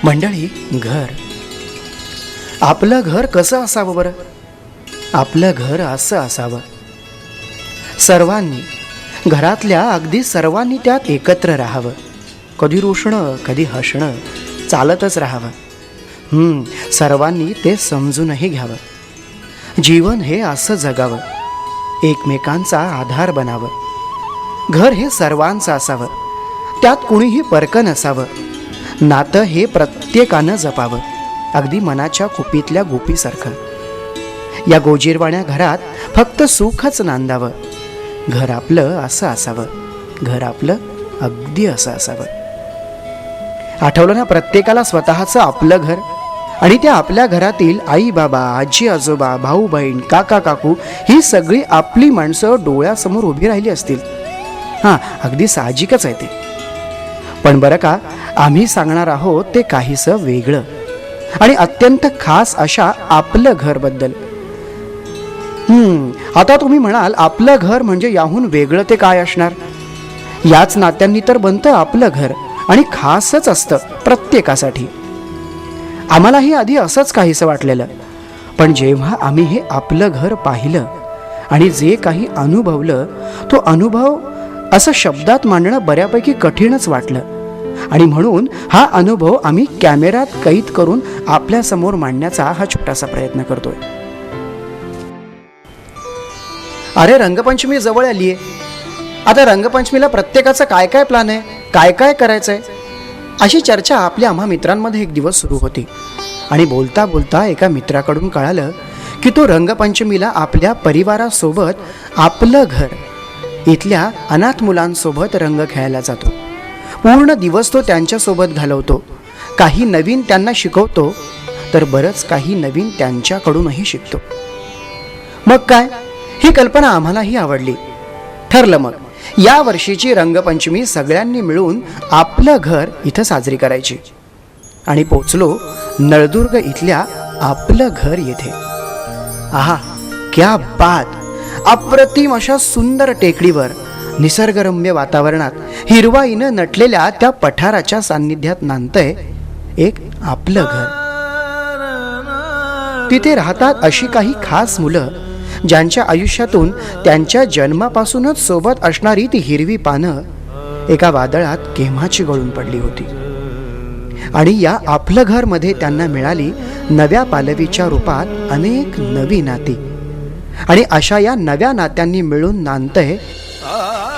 मंडळी, घर, आपलं घर कसं असावं बरं? आपलं घर असं असावं, सर्वांनी, घरातल्या अगदी सर्वांनी त्यात एकत्र राहावं. कधी रुसणं कधी हसणं चालतच राहावं. सर्वांनी ते समजूनही घ्यावं. जीवन हे असं जगावं, एकमेकांचा आधार बनावं. घर हे सर्वांचं असावं, त्यात कुणीही परकं नसावं. नातं हे प्रत्येकानं जपावं, अगदी मनाच्या कुपीतल्या गोपीसारखं. या गोजीरवाण्या घरात फक्त सुखच नांदावं. घर आपलं असं असावं, घर आपलं अगदी असं असावं. आठवलं ना प्रत्येकाला स्वतःचं आपलं घर? आणि त्या आपल्या घरातील आई बाबा, आजी आजोबा, भाऊ बहीण, काका काकू ही सगळी आपली माणसं डोळ्यासमोर उभी राहिली असतील. अगदी साहजिकच आहे ते. पण बरं का, आम्ही सांगणार आहोत ते काहीसं वेगळं आणि अत्यंत खास अशा आपलं घर बद्दल. आता तुम्ही म्हणाल, आपलं घर म्हणजे याहून वेगळं ते काय असणार? याच नात्यांनी तर बनतं आपलं घर आणि खासच असतं प्रत्येकासाठी. आम्हालाही आधी असंच काहीसं वाटलेलं, पण जेव्हा आम्ही हे आपलं घर पाहिलं आणि जे काही अनुभवलं, तो अनुभव असं शब्दात मांडणं बऱ्यापैकी कठीणच वाटलं. आणि म्हणून हा अनुभव आम्ही कॅमेऱ्यात कैद करून आपल्या समोर मांडण्याचा हा छोटासा प्रयत्न करतोय. अरे, रंगपंचमी जवळ आली आहे. आता रंगपंचमीला प्रत्येकाचा काय काय प्लॅन आहे, काय काय करायचंय, अशी चर्चा आपल्या आम्हा मित्रांमध्ये एक दिवस सुरू होती. आणि बोलता बोलता एका मित्राकडून कळालं की तो रंगपंचमीला आपल्या परिवारासोबत आपलं घर इथल्या अनाथ मुलांसोबत रंग खेळायला जातो. पूर्ण दिवस तो त्यांच्यासोबत घालवतो. काही नवीन त्यांना शिकवतो, तर बरंच काही नवीन त्यांच्याकडूनही शिकतो. मग काय, ही कल्पना आम्हालाही आवडली. ठरलं मग या वर्षीची रंगपंचमी सगळ्यांनी मिळून आपलं घर इथं साजरी करायची. आणि पोचलो नळदुर्ग इथल्या आपलं घर येथे. आहा, क्या बात! अप्रतिम अशा सुंदर टेकडीवर निसर्गरम्य वातावरणात हिरवाईनं नटलेल्या त्या पठाराच्या सान्निध्यात नांदतंय एक आपलं घर. तिथे राहतात अशी काही खास मुलं ज्यांच्या आयुष्यातून त्यांच्या जन्मापासूनच सोबत असणारी ती हिरवी पानं एका वादळात केव्हाची गळून पडली होती. आणि या आपलं घर मध्ये त्यांना मिळाली नव्या पालवीच्या रूपात अनेक नवी नाती. आणि अशा या नव्या नात्यांनी मिळून नांदतंय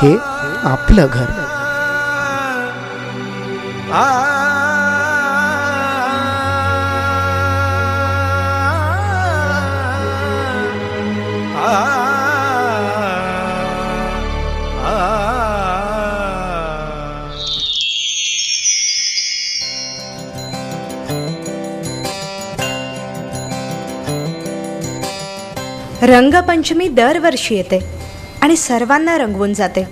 हे आपलं घर. रंगपंचमी दरवर्षी येते आणि सर्वांना रंगवून जाते.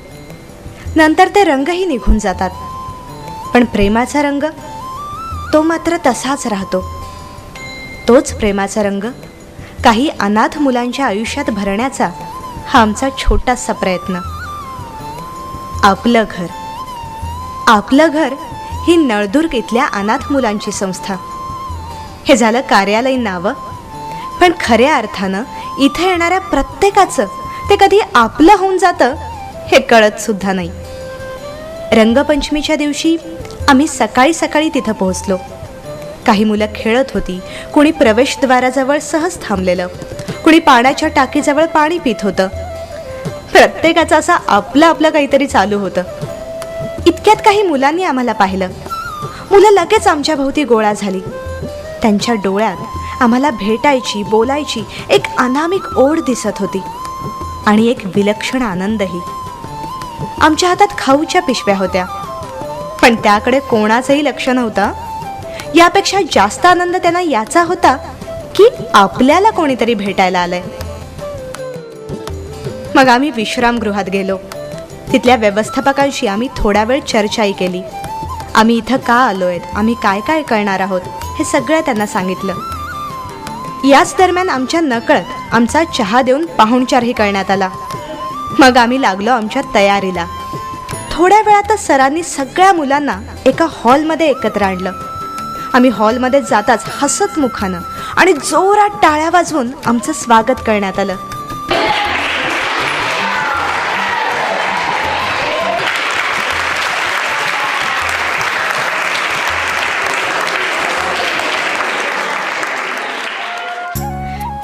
नंतर ते रंगही निघून जातात. पण प्रेमाचा रंग तो मात्र तसाच राहतो. तोच प्रेमाचा रंग काही अनाथ मुलांच्या आयुष्यात भरण्याचा हा आमचा छोटासा प्रयत्न. आपलं घर, आपलं घर ही नळदुर्ग इथल्या अनाथ मुलांची संस्था. हे झालं कार्यालयीन नावं, पण खऱ्या अर्थानं इथे येणाऱ्या प्रत्येकाचं ते कधी आपलं होऊन जातं हे कळत सुद्धा नाही. रंगपंचमीच्या दिवशी आम्ही सकाळी सकाळी तिथं पोहोचलो. काही मुलं खेळत होती, कुणी प्रवेशद्वाराजवळ सहज थांबलेलं, कुणी पाण्याच्या टाकीजवळ पाणी पित होतं. प्रत्येकाचं असं आपलं आपलं काहीतरी चालू होतं. इतक्यात काही मुलांनी आम्हाला पाहिलं. मुलं लगेच आमच्या भोवती गोळा झाली. त्यांच्या डोळ्यात आम्हाला भेटायची, बोलायची एक अनामिक ओढ दिसत होती आणि एक विलक्षण आनंदही. आमच्या हातात खाऊच्या पिशव्या होत्या, पण त्याकडे कोणाचंही लक्ष नव्हतं. यापेक्षा जास्त आनंद त्यांना याचा होता की आपल्याला कोणीतरी भेटायला आलंय. मग आम्ही विश्रामगृहात गेलो. तिथल्या व्यवस्थापकांशी आम्ही थोडा वेळ चर्चाही केली. आम्ही इथं का आलोय, आम्ही काय काय करणार आहोत हे सगळं त्यांना सांगितलं. याच दरम्यान आमच्या नकळत आमचा चहा देऊन पाहुणचारही करण्यात आला. मग आम्ही लागलो आमच्या तयारीला. थोड्या वेळातच सरांनी सगळ्या मुलांना एका हॉलमध्ये एकत्र आणलं आम्ही हॉलमध्ये जाताच हसत मुखानं आणि जोरात टाळ्या वाजवून आमचं स्वागत करण्यात आलं.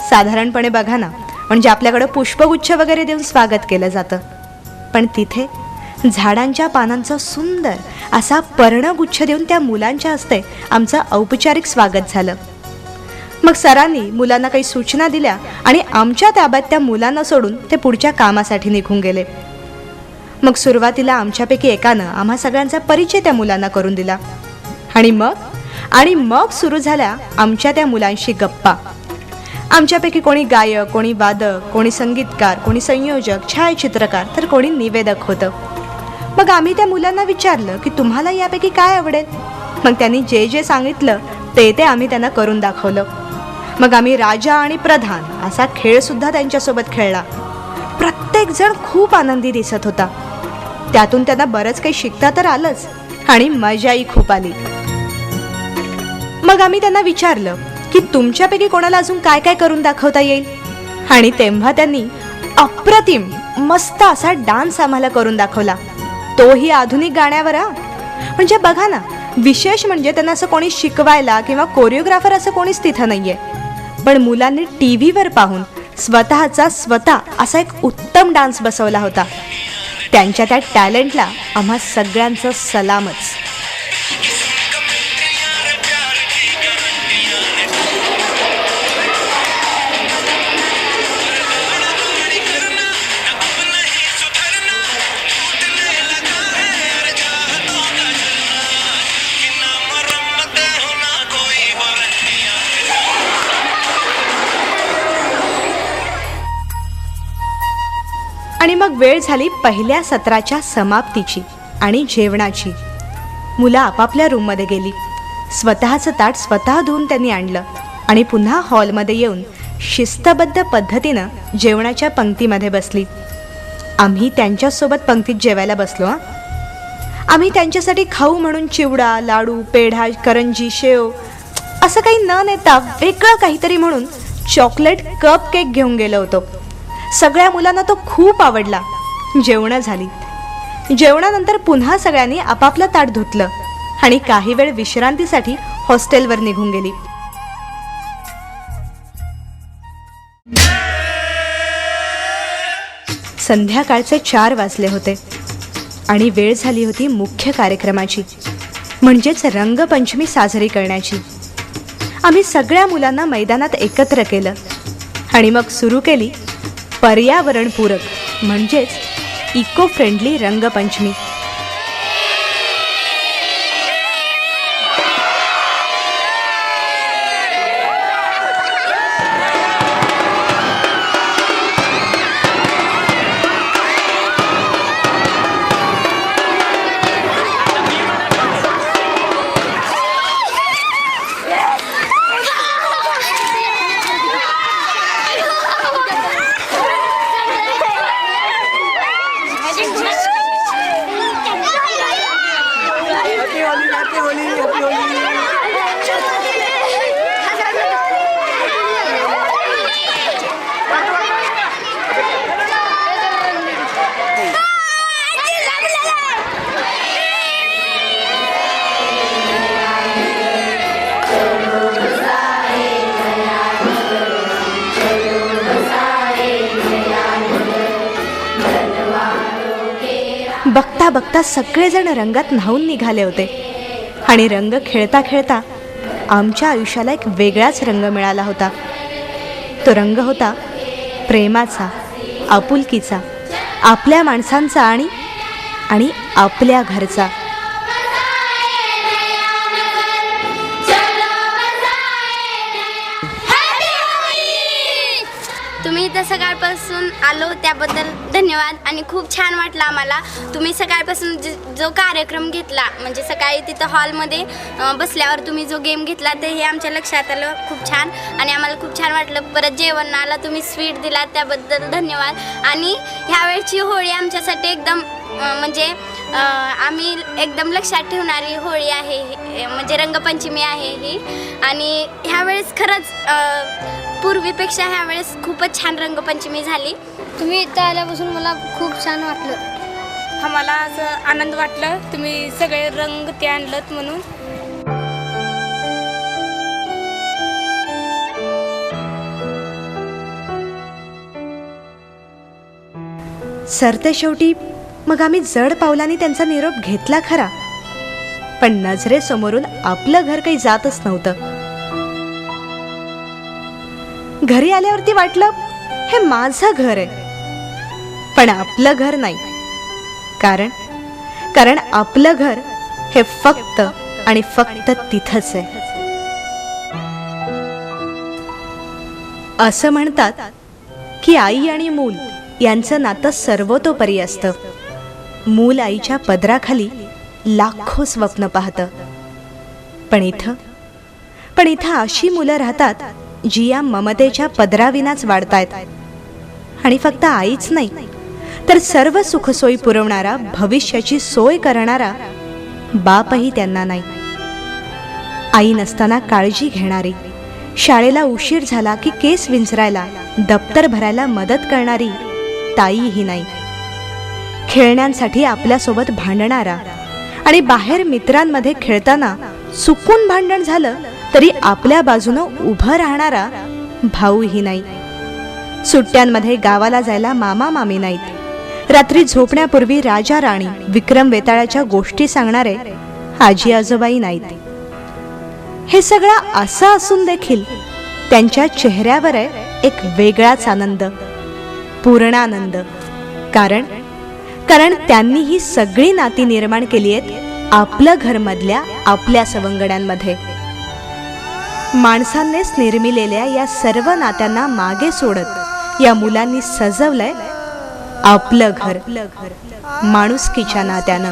साधारणपणे बघा ना, म्हणजे आपल्याकडं पुष्पगुच्छ वगैरे देऊन स्वागत केलं जातं, पण तिथे झाडांच्या पानांचा सुंदर असा पर्णगुच्छ देऊन त्या मुलांच्या हस्ते आमचं औपचारिक स्वागत झालं. मग सरांनी मुलांना काही सूचना दिल्या आणि आमच्या ताब्यात त्या मुलांना सोडून ते पुढच्या कामासाठी निघून गेले. मग सुरुवातीला आमच्यापैकी एकानं आम्हा सगळ्यांचा परिचय त्या मुलांना करून दिला आणि मग सुरू झाल्या आमच्या त्या मुलांशी गप्पा. आमच्यापैकी कोणी गायक, कोणी वादक, कोणी संगीतकार, कोणी संयोजक, छायाचित्रकार, तर कोणी निवेदक होतं. मग आम्ही त्या मुलांना विचारलं की तुम्हाला यापैकी काय आवडेल. मग त्यांनी जे जे सांगितलं ते आम्ही त्यांना करून दाखवलं. मग आम्ही राजा आणि प्रधान असा खेळसुद्धा त्यांच्यासोबत खेळला. प्रत्येकजण खूप आनंदी दिसत होता. त्यातून त्यांना बरंच काही शिकता तर आलंच आणि मजाही खूप आली. मग आम्ही त्यांना विचारलं की तुमच्यापैकी कोणाला अजून काय काय करून दाखवता येईल. आणि तेव्हा त्यांनी अप्रतिम मस्त असा डान्स आम्हाला करून दाखवला, तोही आधुनिक गाण्यावर. म्हणजे बघा ना, विशेष म्हणजे त्यांना असं कोणी शिकवायला किंवा कोरिओग्राफर असं कोणीच तिथं नाहीये, पण मुलांनी टीव्हीवर पाहून स्वतः असा एक उत्तम डान्स बसवला होता. त्यांच्या त्या टॅलेंटला आम्हा सगळ्यांचं सलामच. आणि मग वेळ झाली पहिल्या सत्राच्या समाप्तीची आणि जेवणाची. मुलं आपापल्या रूममध्ये गेली. स्वतःचं ताट स्वतः धुवून त्यांनी आणलं आणि पुन्हा हॉलमध्ये येऊन शिस्तबद्ध पद्धतीनं जेवणाच्या पंक्तीमध्ये बसली. आम्ही त्यांच्यासोबत पंक्तीत जेवायला बसलो. आम्ही त्यांच्यासाठी खाऊ म्हणून चिवडा, लाडू, पेढा, करंजी, शेव असं काही न नेता वेगळं काहीतरी म्हणून चॉकलेट कप केक घेऊन गेलो होतो. सगळ्या मुलांना तो खूप आवडला. जेवणं झाली. जेवणानंतर पुन्हा सगळ्यांनी आपापलं ताट धुतलं आणि काही वेळ विश्रांतीसाठी हॉस्टेलवर निघून गेली. संध्याकाळचे 4 वाजले होते आणि वेळ झाली होती मुख्य कार्यक्रमाची, म्हणजेच रंगपंचमी साजरी करण्याची. आम्ही सगळ्या मुलांना मैदानात एकत्र केलं आणि मग सुरू केली पर्यावरणपूरक म्हणजेच इको फ्रेंडली रंगपंचमी. बघता बघता सगळेजण रंगात न्हाऊन निघाले होते आणि रंग खेळता खेळता आमच्या आयुष्याला एक वेगळाच रंग मिळाला होता. तो रंग होता प्रेमाचा, आपुलकीचा, आपल्या माणसांचा आणि आपल्या घरचा. तुम्ही इथं सकाळपासून आलो त्याबद्दल धन्यवाद आणि खूप छान वाटलं आम्हाला. तुम्ही सकाळपासून जो कार्यक्रम घेतला म्हणजे सकाळी तिथं हॉलमध्ये बसल्यावर तुम्ही जो गेम घेतला ते हे आमच्या लक्षात आलं. खूप छान आणि आम्हाला खूप छान वाटलं. परत जेवणाला तुम्ही स्वीट दिला त्याबद्दल धन्यवाद. आणि ह्यावेळची होळी आमच्यासाठी एकदम म्हणजे आम्ही एकदम लक्षात ठेवणारी होळी आहे म्हणजे रंगपंचमी आहे ही. आणि ह्यावेळेस खरंच पूर्वीपेक्षा ह्यावेळेस खूपच छान रंगपंचमी झाली. तुम्ही इथं आल्यापासून मला खूप छान वाटलं. आम्हाला असं आनंद वाटलं तुम्ही सगळे रंग ते आणलत म्हणून. सरते शेवटी मग आम्ही जड पावलांनी त्यांचा निरोप घेतला खरा, पण नजरेसमोरून आपलं घर काही जातच नव्हतं. घरी आल्यावरती वाटलं हे माझं घर आहे, पण आपलं घर नाही. कारण आपलं घर हे फक्त आणि फक्त तिथंच आहे. असं म्हणतात की आई आणि मूल यांचं नातं सर्वतोपरी असतं. मूल आईच्या पदराखाली लाखो स्वप्न पाहतं, पण इथं अशी मुलं राहतात जी या ममतेच्या पदराविनाच वाढतायत. आणि फक्त आईच नाही तर सर्व सुखसोयी पुरवणारा, भविष्याची सोय करणारा बापही त्यांना नाही. आई नसताना काळजी घेणारी, शाळेला उशीर झाला की केस विंचरायला, दप्तर भरायला मदत करणारी ताईही नाही. खेळण्यांसाठी आपल्यासोबत भांडणारा आणि बाहेर मित्रांमध्ये खेळताना चुकून भांडण झालं तरी आपल्या बाजूनं उभं राहणारा भाऊही नाही. सुट्ट्यांमध्ये गावाला जायला मामा मामी नाहीत. रात्री झोपण्यापूर्वी राजा राणी, विक्रम वेताळाच्या गोष्टी सांगणारे आजी आजोबाई नाहीत. हे सगळं असं असून देखील त्यांच्या चेहऱ्यावर आहे एक वेगळाच आनंद, पूर्णानंद. कारण त्यांनी ही सगळी नाती निर्माण केली आहेत आपलं घरमधल्या आपल्या सवंगड्यांमध्ये. माणसांनीच निर्मिलेल्या या सर्व नात्यांना मागे सोडत या मुलांनी सजवलंय आपलं घर, माणुसकीच्या नात्यानं.